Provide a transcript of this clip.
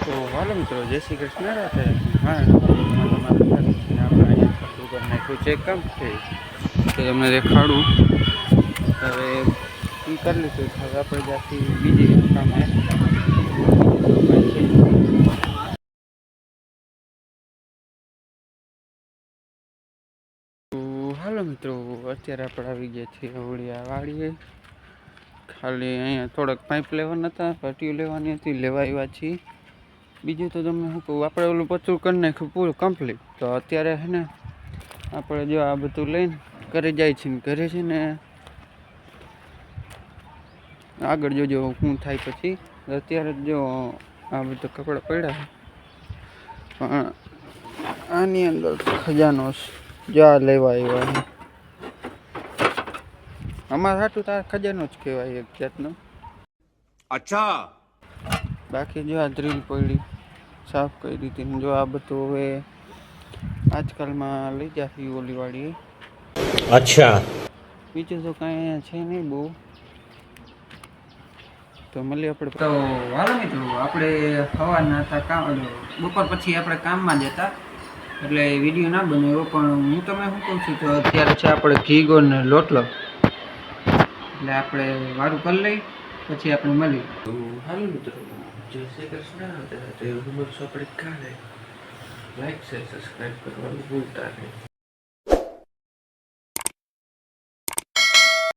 તો હાલો મિત્રો, જય શ્રી કૃષ્ણ. રાતે આપણે અહીંયા ચાલુ કરી નાખ્યું છે કામ છે તો તમને દેખાડું. હવે એ કરી લીધું. હવે આપણે જ્યાંથી બીજી કામે તો હાલો મિત્રો, અત્યારે આપણે આવી ગયા છીએ હોળિયા વાડીએ. ખાલી અહીંયા થોડાક પાઇપ લેવાના હતા, પટ્ટીઓ લેવાની હતી, લેવા આવ્યા છીએ. બીજું તો તમને શું કહું, આપણે ઓલું પચું કરી નાખ્યું પૂરું કમ્પ્લીટ. તો અત્યારે છે ને આપણે જો આ બધું લઈને ઘરે જાય છે ને ઘરે છે ને આગળ જોજો શું થાય પછી. અત્યારે જો આ બધા કપડાં પડ્યા પણ આની અંદર ખજાનો જા લેવા આવ્યા. અમારા હાટું તાર ખજાનો જ કહેવાય એક જાતનો. અચ્છા, બાકી જો આ ડ્રીલ પડી સાફ કરી દીધી. જો આ બધું હવે આજકાલમાં લઈ જશે ઓલી વાળી. અચ્છા, બીજું તો કાંઈ છે નહીં બહુ. તો મળીએ આપણે. તો હાલો મિત્રો, આપણે સવારના હતા કામ, બપોર પછી આપણે કામમાં જ હતા એટલે વિડીયો ના બનાવ્યો. પણ હું તમે શું કહું છું, તો અત્યારે છે આપણે ઘી ગોળ ને લોટલો, એટલે આપણે વારું કરી લઈ પછી આપણે મળી. તો હાલો મિત્રો, જય શ્રી કૃષ્ણ. આપણે કાલે લાઈક છે, સબસ્ક્રાઈબ કરવાનું ભૂલતા નહીં.